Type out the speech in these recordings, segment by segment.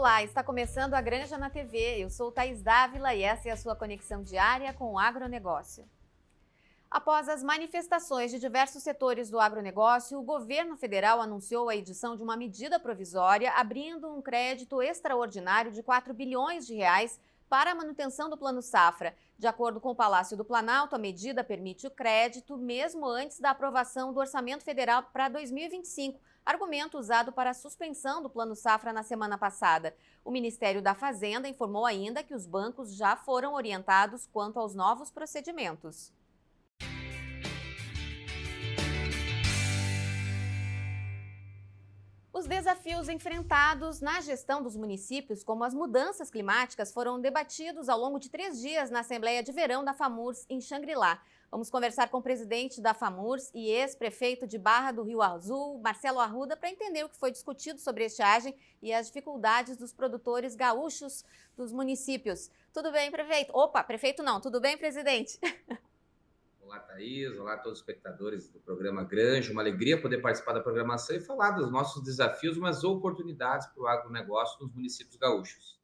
Olá, está começando a Granja na TV. Eu sou Thaís Dávila e essa é a sua conexão diária com o agronegócio. Após as manifestações de diversos setores do agronegócio, o governo federal anunciou a edição de uma medida provisória abrindo um crédito extraordinário de 4 bilhões de reais para a manutenção do Plano Safra. De acordo com o Palácio do Planalto, a medida permite o crédito mesmo antes da aprovação do Orçamento Federal para 2025, argumento usado para a suspensão do Plano Safra na semana passada. O Ministério da Fazenda informou ainda que os bancos já foram orientados quanto aos novos procedimentos. Os desafios enfrentados na gestão dos municípios, como as mudanças climáticas, foram debatidos ao longo de 3 dias na Assembleia de Verão da FAMURS, em Xangri-Lá. Vamos conversar com o presidente da FAMURS e ex-prefeito de Barra do Rio Azul, Marcelo Arruda, para entender o que foi discutido sobre a estiagem e as dificuldades dos produtores gaúchos dos municípios. Tudo bem, prefeito? Opa, prefeito não. Tudo bem, presidente? Olá, Thaís. Olá a todos os espectadores do programa Granja. Uma alegria poder participar da programação e falar dos nossos desafios, mas oportunidades para o agronegócio nos municípios gaúchos.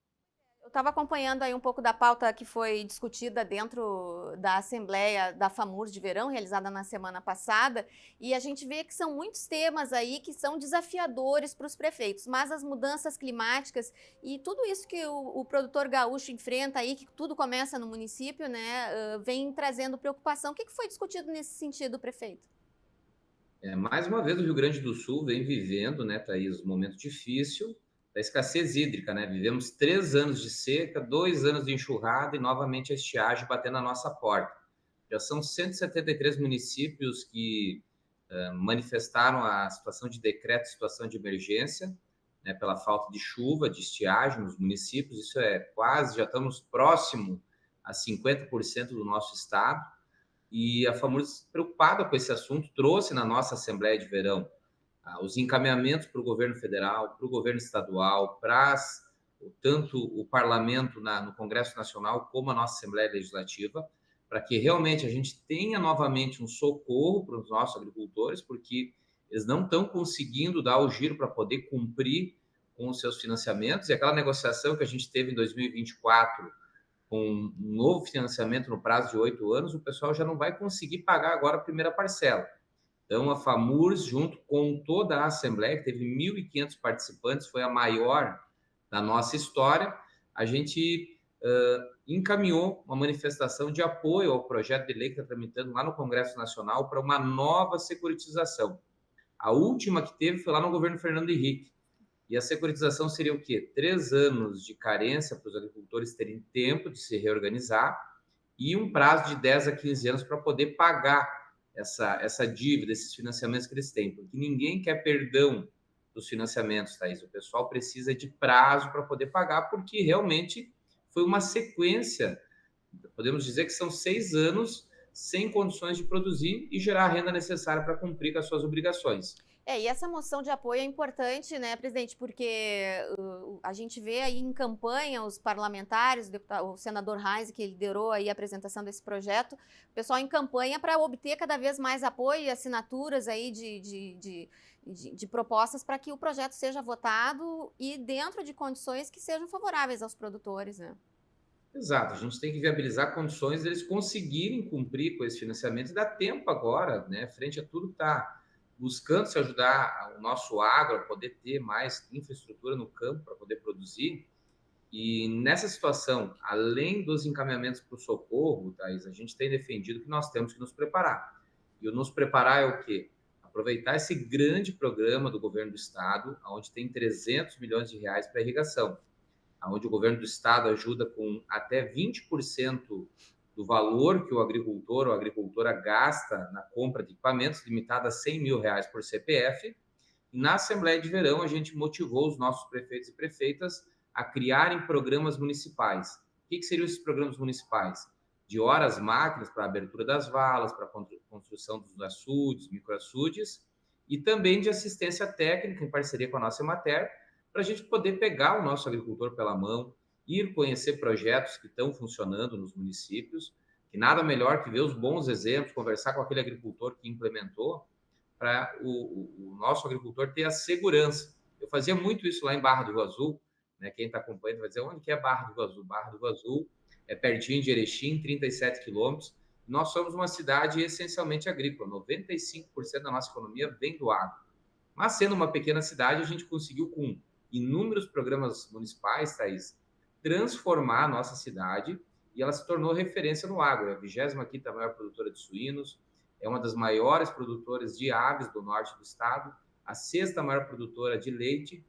Eu estava acompanhando aí um pouco da pauta que foi discutida dentro da Assembleia da FAMURS de Verão, realizada na semana passada, e a gente vê que são muitos temas aí que são desafiadores para os prefeitos, mas as mudanças climáticas e tudo isso que o produtor gaúcho enfrenta aí, que tudo começa no município, né, vem trazendo preocupação. O que foi discutido nesse sentido, prefeito? Mais uma vez, o Rio Grande do Sul vem vivendo, né, Thaís, um momento difícil da escassez hídrica, né? Vivemos 3 anos de seca, 2 anos de enxurrada e novamente a estiagem batendo na nossa porta. Já são 173 municípios que manifestaram a situação de decreto, situação de emergência, né, pela falta de chuva, de estiagem nos municípios. Isso é quase, já estamos próximo a 50% do nosso estado. E a FAMURS, preocupada com esse assunto, trouxe na nossa Assembleia de Verão os encaminhamentos para o governo federal, para o governo estadual, para tanto o parlamento no Congresso Nacional como a nossa Assembleia Legislativa, para que realmente a gente tenha novamente um socorro para os nossos agricultores, porque eles não estão conseguindo dar o giro para poder cumprir com os seus financiamentos. E aquela negociação que a gente teve em 2024 com um novo financiamento no prazo de 8 anos, o pessoal já não vai conseguir pagar agora a primeira parcela. Então, a FAMURS, junto com toda a Assembleia, que teve 1.500 participantes, foi a maior da nossa história, a gente encaminhou uma manifestação de apoio ao projeto de lei que está tramitando lá no Congresso Nacional para uma nova securitização. A última que teve foi lá no governo Fernando Henrique. E a securitização seria o quê? 3 anos de carência para os agricultores terem tempo de se reorganizar e um prazo de 10 a 15 anos para poder pagar essa dívida, esses financiamentos que eles têm. Porque ninguém quer perdão dos financiamentos, Thaís. O pessoal precisa de prazo para poder pagar, porque realmente foi uma sequência. Podemos dizer que são 6 anos sem condições de produzir e gerar a renda necessária para cumprir com as suas obrigações. E essa moção de apoio é importante, né, presidente, porque a gente vê aí em campanha os parlamentares, o senador Reis, que liderou aí a apresentação desse projeto, o pessoal em campanha para obter cada vez mais apoio e assinaturas aí de propostas para que o projeto seja votado e dentro de condições que sejam favoráveis aos produtores, né? Exato, a gente tem que viabilizar condições deles conseguirem cumprir com esse financiamento e dá tempo agora, né, frente a tudo que está buscando se ajudar o nosso agro a poder ter mais infraestrutura no campo para poder produzir. E nessa situação, além dos encaminhamentos para o socorro, Thaís, a gente tem defendido que nós temos que nos preparar. E o nos preparar é o quê? Aproveitar esse grande programa do governo do estado, onde tem 300 milhões de reais para irrigação, onde o governo do estado ajuda com até 20% do valor que o agricultor ou a agricultora gasta na compra de equipamentos, limitado a R$ 100.000 por CPF. E na Assembleia de Verão, a gente motivou os nossos prefeitos e prefeitas a criarem programas municipais. O que seriam esses programas municipais? De horas máquinas para a abertura das valas, para a construção dos açudes, microaçudes, e também de assistência técnica em parceria com a nossa Emater, para a gente poder pegar o nosso agricultor pela mão, ir conhecer projetos que estão funcionando nos municípios, que nada melhor que ver os bons exemplos, conversar com aquele agricultor que implementou, para o nosso agricultor ter a segurança. Eu fazia muito isso lá em Barra do Rio Azul, né? Quem está acompanhando vai dizer, onde que é Barra do Iguaçu? Barra do Iguaçu é pertinho de Erechim, 37 quilômetros. Nós somos uma cidade essencialmente agrícola, 95% da nossa economia vem do agro. Mas sendo uma pequena cidade, a gente conseguiu, com inúmeros programas municipais, Thaís, transformar a nossa cidade e ela se tornou referência no agro. É a 25ª maior produtora de suínos, é uma das maiores produtoras de aves do norte do estado, a 6ª maior produtora de leite,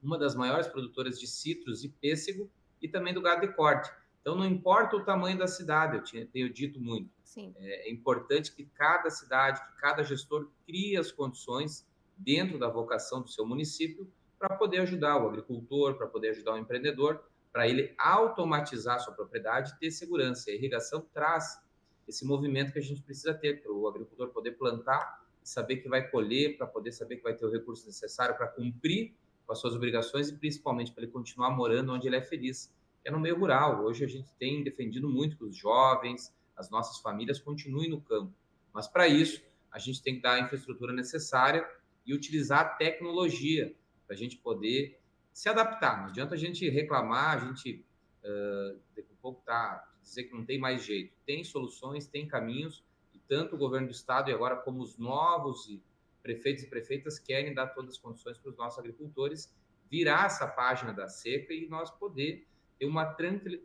uma das maiores produtoras de citros e pêssego e também do gado de corte. Então, não importa o tamanho da cidade, eu tenho dito muito. Sim. É importante que cada cidade, que cada gestor crie as condições dentro da vocação do seu município para poder ajudar o agricultor, para poder ajudar o empreendedor, para ele automatizar a sua propriedade e ter segurança. A irrigação traz esse movimento que a gente precisa ter para o agricultor poder plantar, saber que vai colher, para poder saber que vai ter o recurso necessário para cumprir com as suas obrigações e principalmente para ele continuar morando onde ele é feliz, que é no meio rural. Hoje a gente tem defendido muito que os jovens, as nossas famílias continuem no campo. Mas para isso, a gente tem que dar a infraestrutura necessária e utilizar a tecnologia para a gente poder se adaptar. Não adianta a gente reclamar, a gente daqui a pouco dizer que não tem mais jeito. Tem soluções, tem caminhos, e tanto o governo do estado e agora como os novos prefeitos e prefeitas querem dar todas as condições para os nossos agricultores virar essa página da seca e nós poder ter uma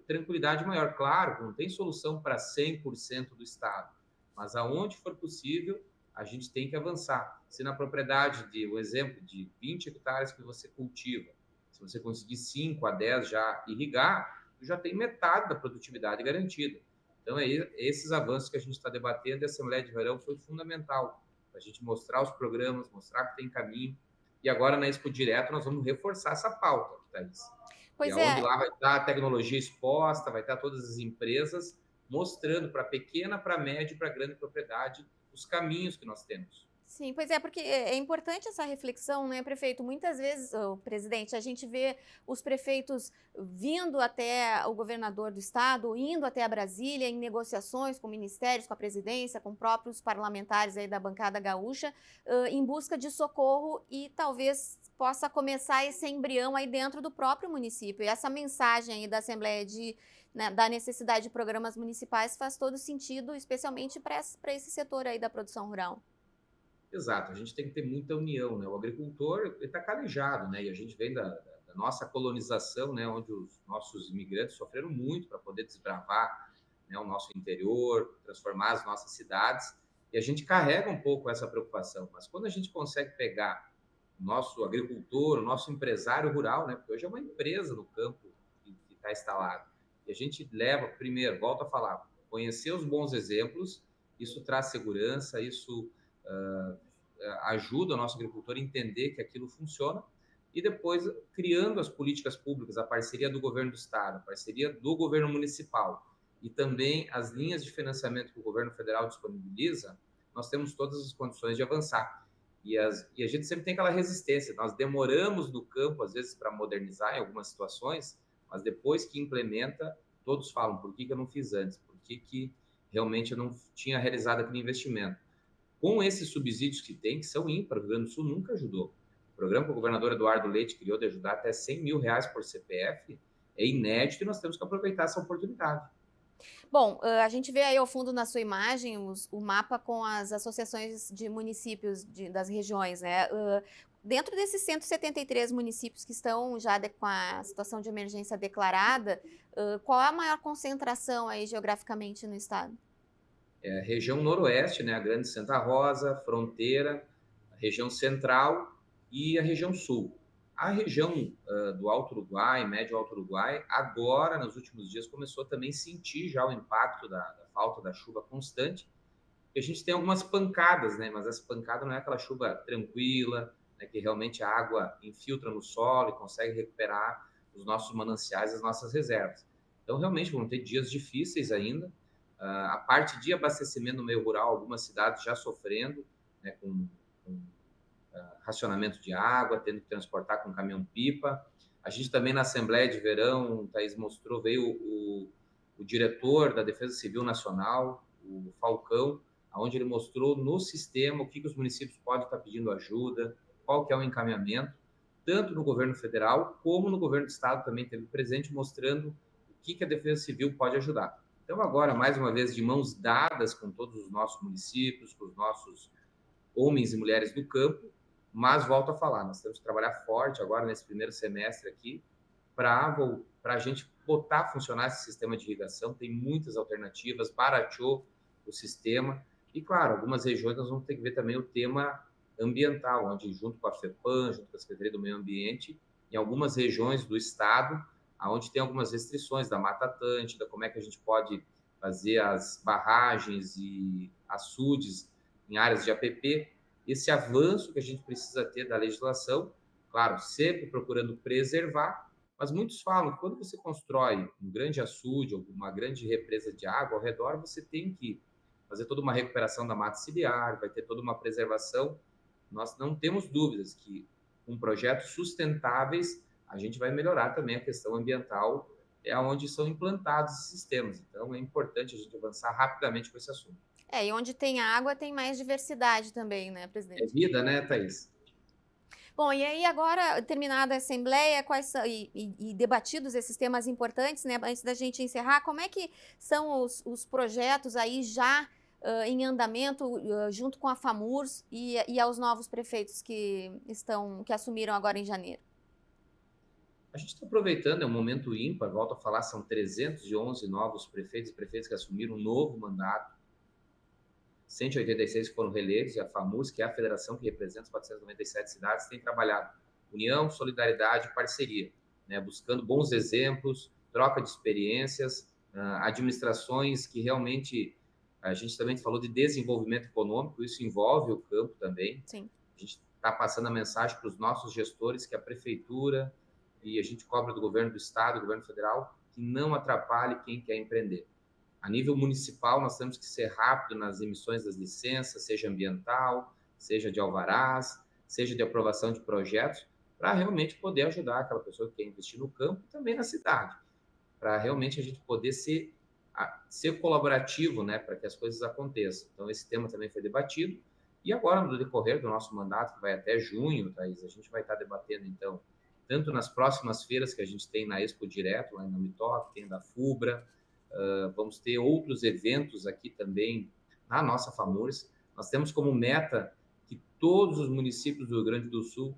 tranquilidade maior. Claro, não tem solução para 100% do estado, mas aonde for possível, a gente tem que avançar. Se na propriedade, o exemplo de 20 hectares que você cultiva, se você conseguir 5 a 10 já irrigar, já tem metade da produtividade garantida. Então, esses avanços que a gente está debatendo, a Assembleia de Verão foi fundamental para a gente mostrar os programas, mostrar que tem caminho. E agora, na Expo Direto, nós vamos reforçar essa pauta, Thaís. E Pois aonde é. lá vai estar a tecnologia exposta, vai estar todas as empresas mostrando para pequena, para média e para grande propriedade os caminhos que nós temos. Sim, pois é, porque é importante essa reflexão, né, prefeito? Muitas vezes, o presidente, a gente vê os prefeitos vindo até o governador do estado, indo até a Brasília em negociações com ministérios, com a presidência, com próprios parlamentares aí da bancada gaúcha, em busca de socorro e talvez possa começar esse embrião aí dentro do próprio município. E essa mensagem aí da Assembleia da necessidade de programas municipais faz todo sentido, especialmente para esse setor aí da produção rural. Exato, a gente tem que ter muita união, né? O agricultor está calejado, né? E a gente vem da nossa colonização, né? Onde os nossos imigrantes sofreram muito para poder desbravar, né, o nosso interior, transformar as nossas cidades. E a gente carrega um pouco essa preocupação. Mas quando a gente consegue pegar o nosso agricultor, o nosso empresário rural, né? Porque hoje é uma empresa no campo que está instalado. E a gente leva, primeiro, volto a falar, conhecer os bons exemplos, isso traz segurança, isso ajuda o nosso agricultor a entender que aquilo funciona e depois criando as políticas públicas, a parceria do governo do estado, a parceria do governo municipal e também as linhas de financiamento que o governo federal disponibiliza, nós temos todas as condições de avançar. E a gente sempre tem aquela resistência, nós demoramos no campo, às vezes, para modernizar em algumas situações, mas depois que implementa, todos falam, por que eu não fiz antes? Por que realmente eu não tinha realizado aquele investimento? Com esses subsídios que tem, que são ímpares, o Rio Grande do Sul nunca ajudou. O programa que o governador Eduardo Leite criou de ajudar até R$100 mil por CPF é inédito e nós temos que aproveitar essa oportunidade. Bom, a gente vê aí ao fundo na sua imagem o mapa com as associações de municípios das regiões, né? Dentro desses 173 municípios que estão já com a situação de emergência declarada, qual é a maior concentração aí geograficamente no estado? É a região noroeste, né, a Grande Santa Rosa, fronteira, a região central e a região sul. A região do Alto Uruguai, Médio Alto Uruguai, agora, nos últimos dias, começou também a sentir já o impacto da falta da chuva constante. E a gente tem algumas pancadas, né, mas essa pancada não é aquela chuva tranquila, né, que realmente a água infiltra no solo e consegue recuperar os nossos mananciais, as nossas reservas. Então, realmente, vão ter dias difíceis ainda. A parte de abastecimento no meio rural, algumas cidades já sofrendo, né, com racionamento de água, tendo que transportar com caminhão-pipa. A gente também, na Assembleia de Verão, o Thaís mostrou, veio o diretor da Defesa Civil Nacional, o Falcão, onde ele mostrou no sistema o que os municípios podem estar pedindo ajuda, qual que é o encaminhamento. tanto no governo federal como no governo do estado também teve presente, mostrando o que a Defesa Civil pode ajudar. Então, agora, mais uma vez, de mãos dadas com todos os nossos municípios, com os nossos homens e mulheres do campo, mas volto a falar, nós temos que trabalhar forte agora nesse primeiro semestre aqui para a gente botar a funcionar esse sistema de irrigação. Tem muitas alternativas, barateou o sistema e, claro, algumas regiões nós vamos ter que ver também o tema ambiental, onde junto com a FEPAM, junto com a Secretaria do Meio Ambiente, em algumas regiões do estado, onde tem algumas restrições da Mata Atlântica, como é que a gente pode fazer as barragens e açudes em áreas de APP, esse avanço que a gente precisa ter da legislação, claro, sempre procurando preservar, mas muitos falam que quando você constrói um grande açude ou uma grande represa de água ao redor, você tem que fazer toda uma recuperação da mata ciliar, vai ter toda uma preservação. Nós não temos dúvidas que com projetos sustentáveis a gente vai melhorar também a questão ambiental, onde são implantados esses sistemas. Então é importante a gente avançar rapidamente com esse assunto. E onde tem água tem mais diversidade também, né, É presidente? vida, né, Thaís? Bom, e aí agora, terminada a Assembleia, quais são, e debatidos esses temas importantes, né, antes da gente encerrar, como é que são os projetos aí já em andamento, junto com a FAMURS e aos novos prefeitos que assumiram agora em janeiro? A gente está aproveitando, é um momento ímpar, volto a falar, são 311 novos prefeitos e prefeitas que assumiram um novo mandato, 186 que foram reeleitos, e a FAMURS, que é a federação que representa as 497 cidades, tem trabalhado união, solidariedade e parceria, né, buscando bons exemplos, troca de experiências, administrações que realmente, a gente também falou de desenvolvimento econômico, isso envolve o campo também. Sim. A gente está passando a mensagem para os nossos gestores que a prefeitura, e a gente cobra do governo do estado, do governo federal, que não atrapalhe quem quer empreender. A nível municipal, nós temos que ser rápido nas emissões das licenças, seja ambiental, seja de alvarás, seja de aprovação de projetos, para realmente poder ajudar aquela pessoa que quer investir no campo e também na cidade, para realmente a gente poder ser colaborativo, né, para que as coisas aconteçam. Então, esse tema também foi debatido. E agora, no decorrer do nosso mandato, que vai até junho, Thaís, a gente vai estar debatendo, então, tanto nas próximas feiras que a gente tem na Expo Direto, lá em Namitoque, tem da FUBRA, vamos ter outros eventos aqui também na nossa FAMURS. Nós temos como meta que todos os municípios do Rio Grande do Sul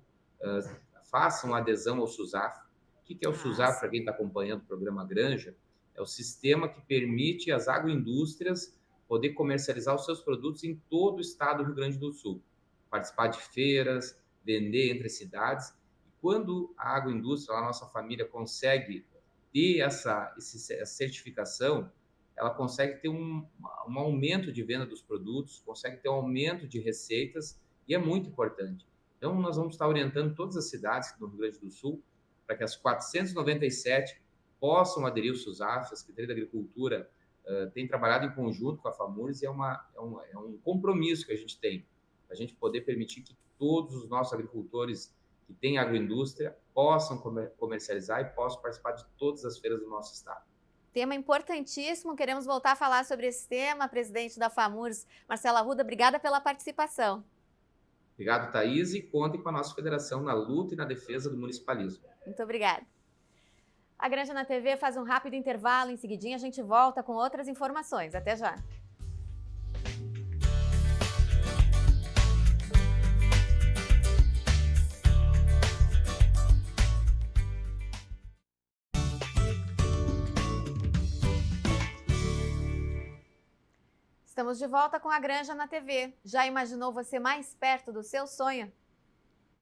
façam adesão ao SUSAF. O que é o SUSAF, para quem está acompanhando o programa Granja? É o sistema que permite às agroindústrias poder comercializar os seus produtos em todo o estado do Rio Grande do Sul, participar de feiras, vender entre cidades. E quando a agroindústria, a nossa família, consegue ter essa certificação, ela consegue ter um aumento de venda dos produtos, consegue ter um aumento de receitas, e é muito importante. Então, nós vamos estar orientando todas as cidades do Rio Grande do Sul para que as 497 possam aderir ao SUSAF. A Secretaria da Agricultura tem trabalhado em conjunto com a FAMURS e é um compromisso que a gente tem, a gente poder permitir que todos os nossos agricultores que têm agroindústria possam comercializar e possam participar de todas as feiras do nosso estado. Tema importantíssimo, queremos voltar a falar sobre esse tema. Presidente da FAMURS, Marcelo Arruda, obrigada pela participação. Obrigado, Thaís, e contem com a nossa federação na luta e na defesa do municipalismo. Muito obrigada. A Granja na TV faz um rápido intervalo, em seguidinho a gente volta com outras informações. Até já. Estamos de volta com a Granja na TV. Já imaginou você mais perto do seu sonho?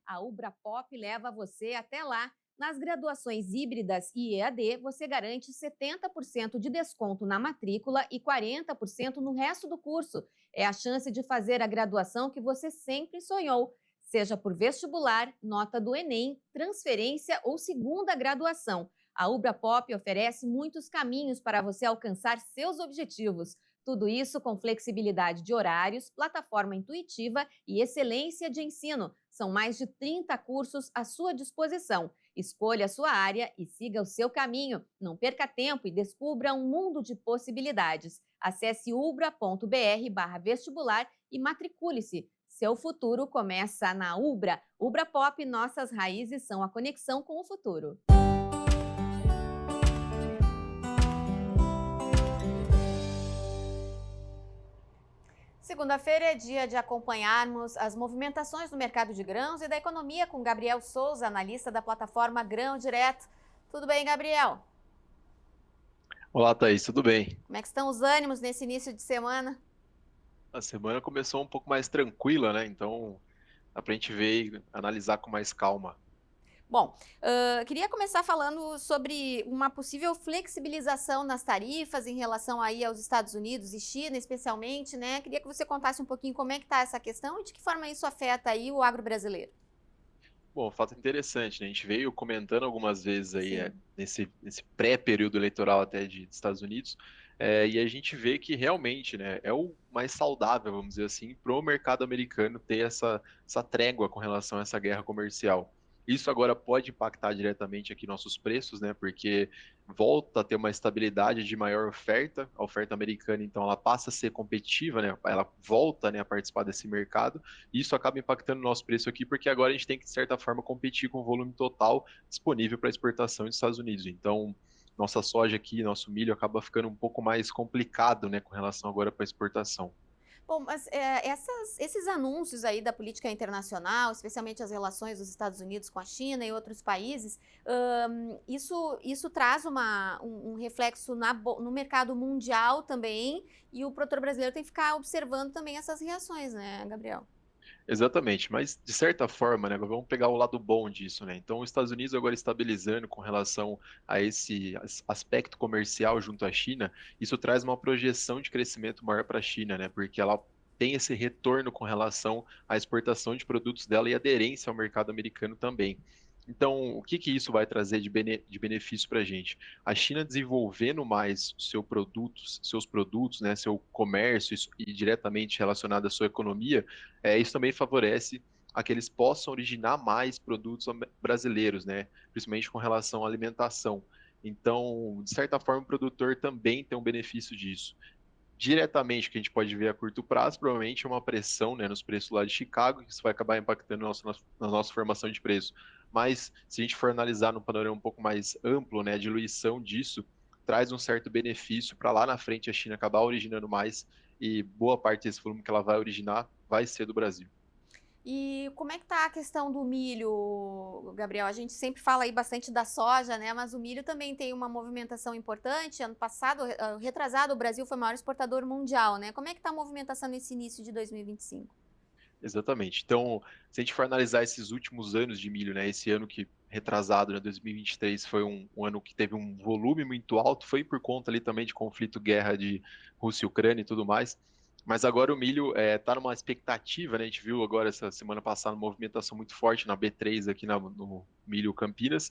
A Ubra Pop leva você até lá. Nas graduações híbridas e EAD, você garante 70% de desconto na matrícula e 40% no resto do curso. É a chance de fazer a graduação que você sempre sonhou, seja por vestibular, nota do Enem, transferência ou segunda graduação. A Ubra Pop oferece muitos caminhos para você alcançar seus objetivos. Tudo isso com flexibilidade de horários, plataforma intuitiva e excelência de ensino. São mais de 30 cursos à sua disposição. Escolha a sua área e siga o seu caminho. Não perca tempo e descubra um mundo de possibilidades. Acesse ubra.br/vestibular e matricule-se. seu futuro começa na Ubra. Ubra Pop, nossas raízes são a conexão com o futuro. Segunda-feira é dia de acompanharmos as movimentações do mercado de grãos e da economia com Gabriel Souza, analista da plataforma Grão Direto. Tudo bem, Gabriel? Olá, Thaís, tudo bem? Como é que estão os ânimos nesse início de semana? A semana começou um pouco mais tranquila, né? Então dá pra gente ver e analisar com mais calma. Bom, queria começar falando sobre uma possível flexibilização nas tarifas em relação aí aos Estados Unidos e China, especialmente, né? Queria que você contasse um pouquinho como é que está essa questão e de que forma isso afeta aí o agro brasileiro. Bom, fato interessante, né? A gente veio comentando algumas vezes aí Sim. nesse pré-período eleitoral até de Estados Unidos, e a gente vê que realmente, né, é o mais saudável, vamos dizer assim, para o mercado americano ter essa trégua com relação a essa guerra comercial. Isso agora pode impactar diretamente aqui nossos preços, né? Porque volta a ter uma estabilidade de maior oferta, a oferta americana, então ela passa a ser competitiva, né? Ela volta, né, a participar desse mercado. E isso acaba impactando o nosso preço aqui, porque agora a gente tem que, de certa forma, competir com o volume total disponível para exportação dos Estados Unidos. Então, nossa soja aqui, nosso milho acaba ficando um pouco mais complicado, né, com relação agora para exportação. Bom, mas esses anúncios aí da política internacional, especialmente as relações dos Estados Unidos com a China e outros países, isso traz um reflexo no mercado mundial também, e o produtor brasileiro tem que ficar observando também essas reações, né, Gabriel? Exatamente, mas de certa forma, né, vamos pegar o lado bom disso, né? Então, os Estados Unidos agora estabilizando com relação a esse aspecto comercial junto à China, isso traz uma projeção de crescimento maior para a China, né? Porque ela tem esse retorno com relação à exportação de produtos dela e aderência ao mercado americano também. Então, o que que isso vai trazer de benefício para a gente? A China desenvolvendo mais seus produtos, né, seu comércio e diretamente relacionado à sua economia, isso também favorece a que eles possam originar mais produtos brasileiros, né, principalmente com relação à alimentação. Então, de certa forma, o produtor também tem um benefício disso. Diretamente, que a gente pode ver a curto prazo, provavelmente é uma pressão, né, nos preços lá de Chicago, que isso vai acabar impactando na nossa formação de preço. Mas, se a gente for analisar no panorama um pouco mais amplo, né, a diluição disso traz um certo benefício para lá na frente a China acabar originando mais e boa parte desse volume que ela vai originar vai ser do Brasil. E como é que tá a questão do milho, Gabriel? A gente sempre fala aí bastante da soja, né? Mas o milho também tem uma movimentação importante. Ano passado, retrasado, o Brasil foi o maior exportador mundial, né? Como é que tá a movimentação nesse início de 2025? Exatamente. Então, se a gente for analisar esses últimos anos de milho, né, esse ano que retrasado, né, 2023, foi um ano que teve um volume muito alto, foi por conta ali também de conflito, guerra de Rússia e Ucrânia e tudo mais. Mas agora o milho está numa expectativa, né? A gente viu agora essa semana passada uma movimentação muito forte na B3 aqui no milho Campinas,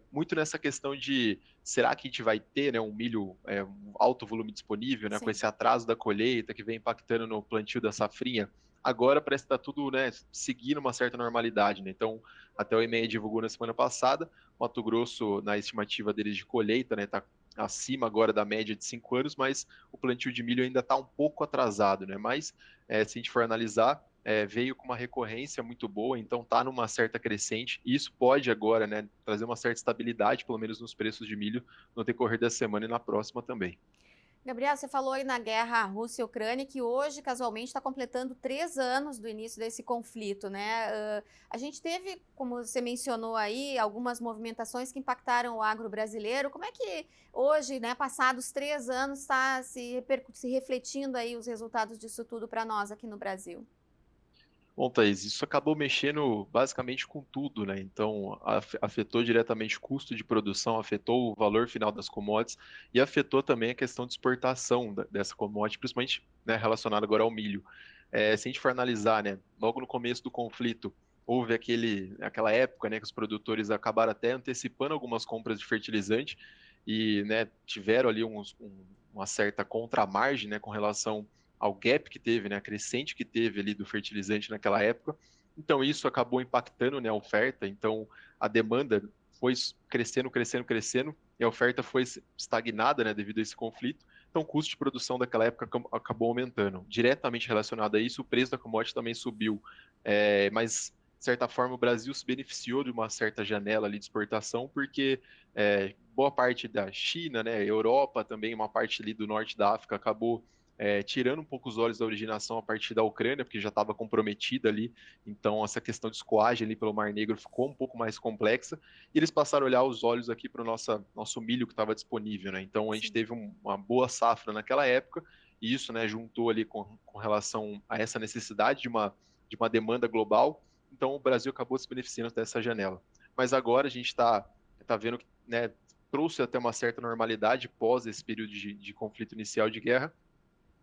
muito nessa questão de será que a gente vai ter, né, um milho, um alto volume disponível, né, com Sim. esse atraso da colheita que vem impactando no plantio da safrinha. Agora parece que está tudo, né, seguindo uma certa normalidade, né? Então, até o IMEA divulgou na semana passada, Mato Grosso, na estimativa deles de colheita, né, está acima agora da média de 5 anos, mas o plantio de milho ainda está um pouco atrasado, né? Mas se a gente for analisar, veio com uma recorrência muito boa, então está numa certa crescente, e isso pode agora, né, trazer uma certa estabilidade, pelo menos nos preços de milho, no decorrer da semana e na próxima também. Gabriel, você falou aí na guerra Rússia-Ucrânia que hoje, casualmente, está completando 3 anos do início desse conflito, né? A gente teve, como você mencionou aí, algumas movimentações que impactaram o agro brasileiro. Como é que hoje, né, passados 3 anos, está se refletindo aí os resultados disso tudo para nós aqui no Brasil? Bom, Thaís, isso acabou mexendo basicamente com tudo, né? Então, afetou diretamente o custo de produção, afetou o valor final das commodities e afetou também a questão de exportação dessa commodity, principalmente, né, relacionada agora ao milho. Se a gente for analisar, né, logo no começo do conflito, houve aquela época, né, que os produtores acabaram até antecipando algumas compras de fertilizante e, né, tiveram ali uma certa contramargem, né, com relação ao gap que teve, né, a crescente que teve ali do fertilizante naquela época. Então isso acabou impactando, né, a oferta. Então a demanda foi crescendo, e a oferta foi estagnada, né, devido a esse conflito. Então, o custo de produção daquela época acabou aumentando. Diretamente relacionado a isso, o preço da commodity também subiu. Mas, de certa forma, o Brasil se beneficiou de uma certa janela ali de exportação, porque boa parte da China, né, Europa também, uma parte ali do norte da África, acabou tirando um pouco os olhos da originação a partir da Ucrânia, porque já estava comprometida ali. Então, essa questão de escoagem ali pelo Mar Negro ficou um pouco mais complexa. E eles passaram a olhar os olhos aqui para o nosso milho que estava disponível, né? Então, a gente teve uma boa safra naquela época, e isso, né, juntou ali com relação a essa necessidade de uma demanda global. Então, o Brasil acabou se beneficiando dessa janela. Mas agora a gente está vendo que, né, trouxe até uma certa normalidade pós esse período de conflito inicial de guerra,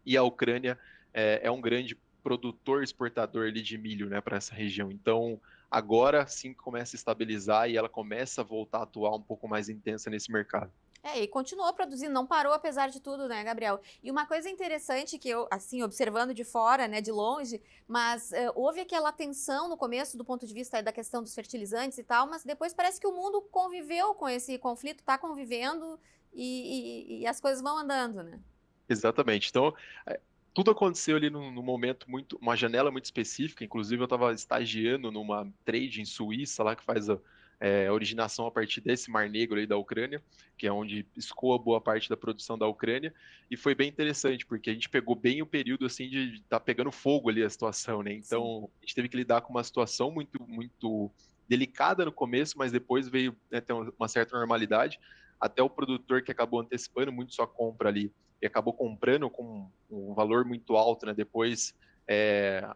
e a Ucrânia é um grande produtor, exportador ali de milho, né, para essa região. Então, agora sim começa a estabilizar e ela começa a voltar a atuar um pouco mais intensa nesse mercado. E continuou produzindo, não parou apesar de tudo, né, Gabriel? E uma coisa interessante que eu, assim, observando de fora, né, de longe, mas houve aquela tensão no começo do ponto de vista da questão dos fertilizantes e tal, mas depois parece que o mundo conviveu com esse conflito, está convivendo e as coisas vão andando, né? Exatamente. Então, tudo aconteceu ali num momento uma janela muito específica. Inclusive, eu estava estagiando numa trade em Suíça, lá que faz a originação a partir desse Mar Negro aí da Ucrânia, que é onde escoa boa parte da produção da Ucrânia. E foi bem interessante, porque a gente pegou bem o período assim de estar pegando fogo ali a situação, né? Então, a gente teve que lidar com uma situação muito, muito delicada no começo, mas depois veio, né, ter uma certa normalidade. Até o produtor que acabou antecipando muito sua compra ali e acabou comprando com um valor muito alto, né? Depois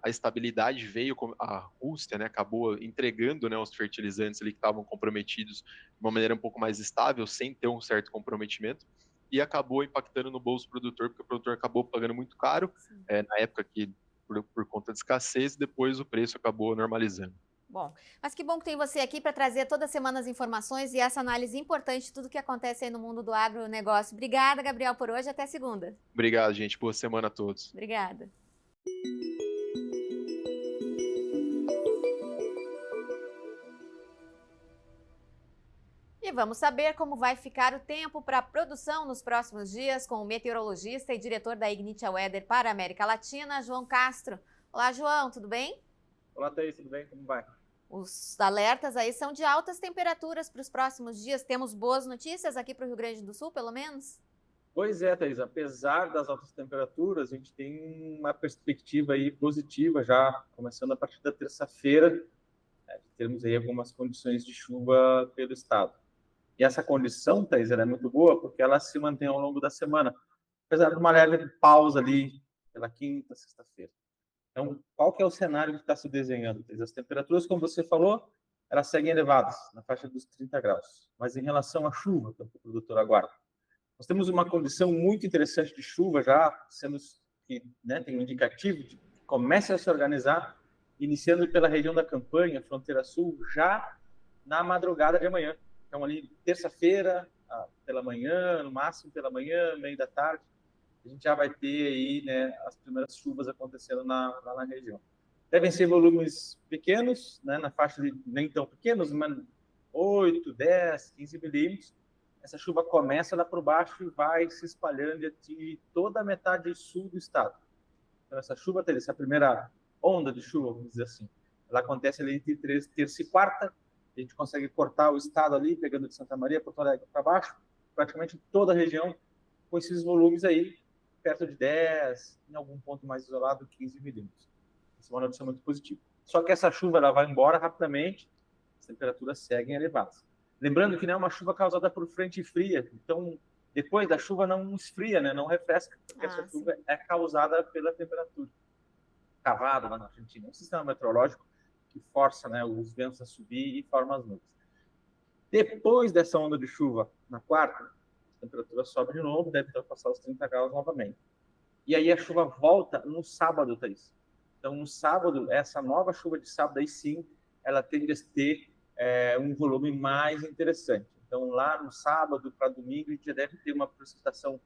a estabilidade veio, a Rússia, né, acabou entregando, né, os fertilizantes ali que estavam comprometidos de uma maneira um pouco mais estável, sem ter um certo comprometimento, e acabou impactando no bolso do produtor, porque o produtor acabou pagando muito caro, na época que por conta de escassez, depois o preço acabou normalizando. Bom, mas que bom que tem você aqui para trazer toda semana as informações e essa análise importante de tudo que acontece aí no mundo do agronegócio. Obrigada, Gabriel, por hoje. Até segunda. Obrigado, gente. Boa semana a todos. Obrigada. E vamos saber como vai ficar o tempo para a produção nos próximos dias com o meteorologista e diretor da Ignitia Weather para a América Latina, João Castro. Olá, João, tudo bem? Olá, Thaís, tudo bem? Como vai? Os alertas aí são de altas temperaturas para os próximos dias. Temos boas notícias aqui para o Rio Grande do Sul, pelo menos? Pois é, Thaís, apesar das altas temperaturas, a gente tem uma perspectiva aí positiva já, começando a partir da terça-feira, termos aí algumas condições de chuva pelo estado. E essa condição, Thaís, ela é muito boa porque ela se mantém ao longo da semana, apesar de uma leve pausa ali pela quinta, sexta-feira. Então, qual que é o cenário que está se desenhando, Thaís? As temperaturas, como você falou, elas seguem elevadas, na faixa dos 30 graus. Mas em relação à chuva, que o produtor aguarda, nós temos uma condição muito interessante de chuva já, sendo que, né, tem um indicativo de que comece a se organizar, iniciando pela região da Campanha, fronteira sul, já na madrugada de amanhã. Então, ali, terça-feira, pela manhã, no máximo pela manhã, meio da tarde, a gente já vai ter aí, né, as primeiras chuvas acontecendo lá na região. Devem ser volumes pequenos, né, na faixa de nem tão pequenos, mas 8, 10, 15 milímetros. Essa chuva começa lá por baixo e vai se espalhando e atingir toda a metade sul do estado. Então, essa chuva, essa primeira onda de chuva, vamos dizer assim, ela acontece ali entre terça e quarta. A gente consegue cortar o estado ali, pegando de Santa Maria, Porto Alegre para baixo, praticamente toda a região com esses volumes aí, perto de 10, em algum ponto mais isolado, 15 milímetros. Essa é uma notícia muito positiva. Só que essa chuva ela vai embora rapidamente, as temperaturas seguem elevadas. Lembrando que não é uma chuva causada por frente fria, então depois da chuva não esfria, né? Não refresca, porque essa chuva é causada pela temperatura. Cavado lá na Argentina, um sistema meteorológico que força, né, os ventos a subir e forma as nuvens. Depois dessa onda de chuva, na quarta, a temperatura sobe de novo, deve ultrapassar os 30 graus novamente. E aí a chuva volta no sábado, Thaís. Então, no sábado, essa nova chuva de sábado, aí sim, ela tende a ter um volume mais interessante. Então, lá no sábado para domingo, a gente já deve ter uma precipitação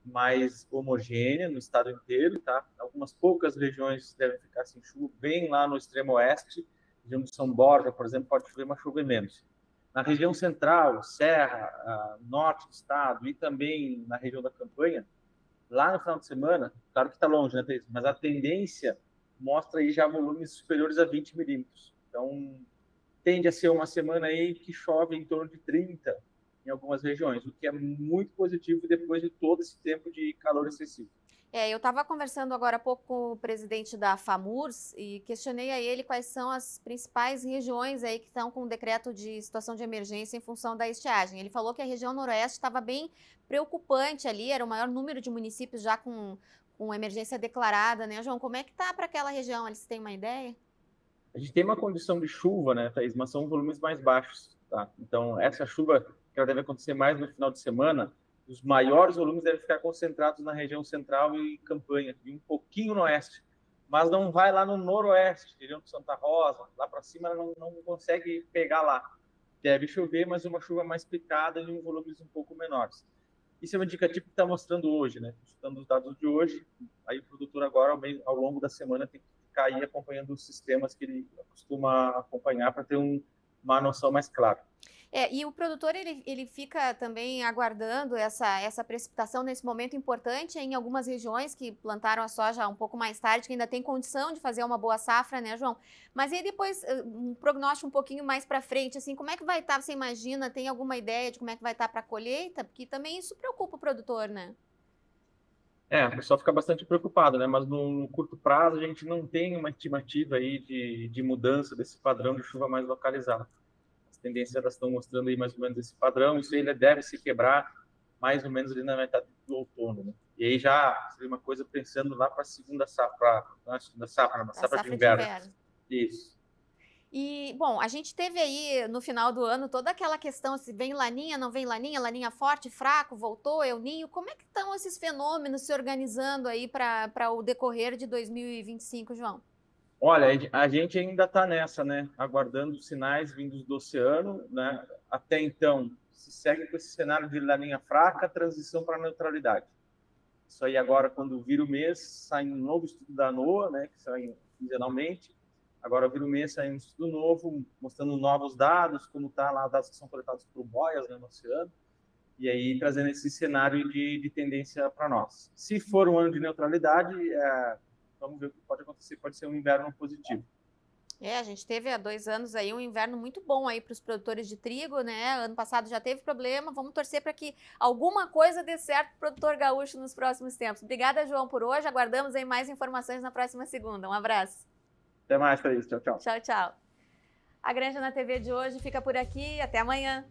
mais homogênea no estado inteiro, tá? Algumas poucas regiões devem ficar sem chuva, bem lá no extremo oeste, região de São Borja, por exemplo, pode chover uma chuva menos. Na região central, Serra, norte do estado e também na região da Campanha, lá no final de semana, claro que está longe, né, Thaís? Mas a tendência mostra aí já volumes superiores a 20 milímetros. Então, tende a ser uma semana aí que chove em torno de 30 em algumas regiões, o que é muito positivo depois de todo esse tempo de calor excessivo. Eu estava conversando agora há pouco com o presidente da FAMURS e questionei a ele quais são as principais regiões aí que estão com o decreto de situação de emergência em função da estiagem. Ele falou que a região noroeste estava bem preocupante ali, era o maior número de municípios já com emergência declarada, né, João? Como é que está para aquela região? Eles têm uma ideia? A gente tem uma condição de chuva, né, Thaís, mas são volumes mais baixos, tá? Então, essa chuva, que ela deve acontecer mais no final de semana, os maiores volumes devem ficar concentrados na região central e Campanha, e um pouquinho no oeste, mas não vai lá no noroeste, região de Santa Rosa, lá para cima ela não consegue pegar lá. Deve chover, mas uma chuva mais picada e em volumes um pouco menores. Isso é um indicativo que está mostrando hoje, né? Estudando os dados de hoje, aí o produtor agora, ao longo da semana, tem que ficar aí acompanhando os sistemas que ele costuma acompanhar para ter uma noção mais clara. E o produtor, ele fica também aguardando essa precipitação nesse momento importante em algumas regiões que plantaram a soja um pouco mais tarde, que ainda tem condição de fazer uma boa safra, né, João? Mas aí depois, um prognóstico um pouquinho mais para frente, assim, como é que vai estar, você imagina, tem alguma ideia de como é que vai estar para a colheita? Porque também isso preocupa o produtor, né? O pessoal fica bastante preocupado, né? Mas no curto prazo a gente não tem uma estimativa aí de mudança desse padrão de chuva mais localizado. As tendências elas estão mostrando aí mais ou menos esse padrão, isso ele deve se quebrar mais ou menos ali na metade do outono, né? E aí já seria uma coisa pensando lá para a segunda safra, na safra de inverno. Isso. E, bom, a gente teve aí no final do ano toda aquela questão se vem laninha, não vem laninha, laninha forte, fraco, voltou, El Ninho. Como é que estão esses fenômenos se organizando aí para o decorrer de 2025, João? Olha, a gente ainda está nessa, né? Aguardando sinais vindos do oceano, né? Até então, se segue com esse cenário de laninha fraca, transição para neutralidade. Isso aí agora, quando vira o mês, sai um novo estudo da NOAA, né? Que sai quinzenalmente. Agora vira o mês, sai um estudo novo, mostrando novos dados, como está lá, dados que são coletados por boias, né, no oceano. E aí trazendo esse cenário de tendência para nós. Se for um ano de neutralidade, vamos ver o que pode acontecer, pode ser um inverno positivo. A gente teve há 2 anos aí um inverno muito bom aí para os produtores de trigo, né? Ano passado já teve problema, vamos torcer para que alguma coisa dê certo para o produtor gaúcho nos próximos tempos. Obrigada, João, por hoje, aguardamos aí mais informações na próxima segunda. Um abraço. Até mais, Thaís. Tchau, tchau. Tchau, tchau. A Granja na TV de hoje fica por aqui, até amanhã.